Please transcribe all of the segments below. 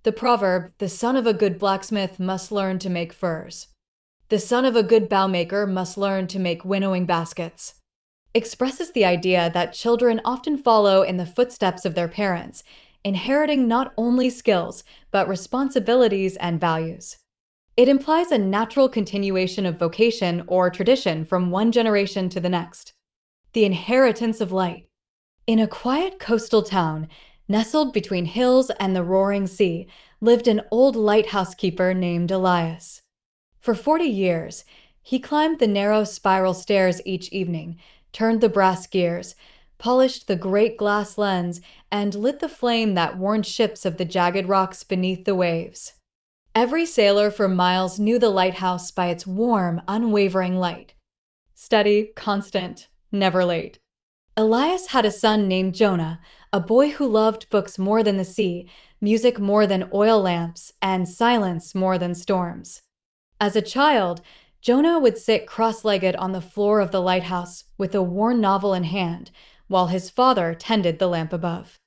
The proverb, "The son of a good blacksmith must learn to make furs. The son of a good bow maker must learn to make winnowing baskets," expresses the idea that children often follow in the footsteps of their parents, inheriting not only skills, but responsibilities and values. It implies a natural continuation of vocation or tradition from one generation to the next. The inheritance of light. In a quiet coastal town, nestled between hills and the roaring sea, lived an old lighthouse keeper named Elias. For 40 years, he climbed the narrow spiral stairs each evening, turned the brass gears, polished the great glass lens, and lit the flame that warned ships of the jagged rocks beneath the waves. Every sailor for miles knew the lighthouse by its warm, unwavering light. Steady, constant, never late. Elias had a son named Jonah, a boy who loved books more than the sea, music more than oil lamps, and silence more than storms. As a child, Jonah would sit cross-legged on the floor of the lighthouse with a worn novel in hand, while his father tended the lamp above.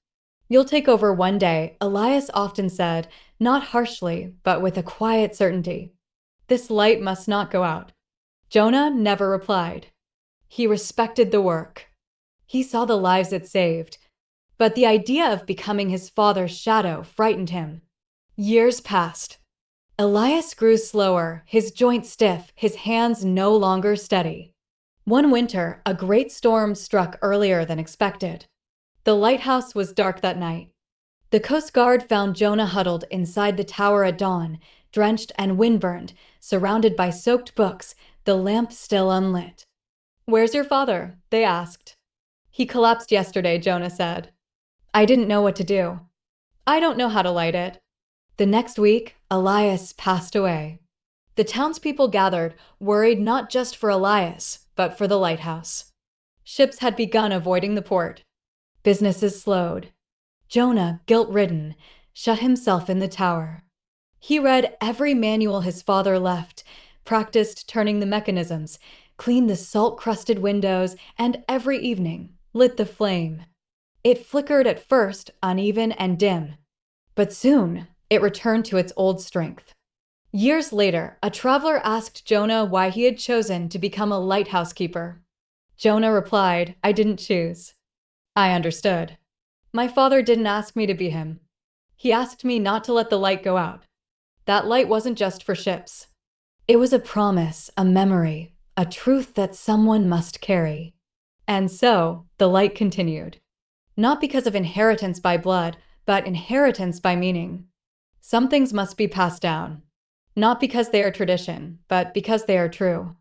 "You'll take over one day," Elias often said, not harshly, but with a quiet certainty. "This light must not go out." Jonah never replied. He respected the work. He saw the lives it saved. But the idea of becoming his father's shadow frightened him. Years passed. Elias grew slower, his joints stiff, his hands no longer steady. One winter, a great storm struck earlier than expected. The lighthouse was dark that night. The Coast Guard found Jonah huddled inside the tower at dawn, drenched and windburned, surrounded by soaked books, the lamp still unlit. "Where's your father?" they asked. "He collapsed yesterday," Jonah said. "I didn't know what to do. I don't know how to light it." The next week, Elias passed away. The townspeople gathered, worried not just for Elias, but for the lighthouse. Ships had begun avoiding the port. Businesses slowed. Jonah, guilt-ridden, shut himself in the tower. He read every manual his father left, practiced turning the mechanisms, cleaned the salt-crusted windows, and every evening lit the flame. It flickered at first, uneven and dim. But soon, it returned to its old strength. Years later, a traveler asked Jonah why he had chosen to become a lighthouse keeper. Jonah replied, "I didn't choose. I understood. My father didn't ask me to be him. He asked me not to let the light go out. That light wasn't just for ships. It was a promise, a memory, a truth that someone must carry." And so, the light continued. Not because of inheritance by blood, but inheritance by meaning. Some things must be passed down. Not because they are tradition, but because they are true.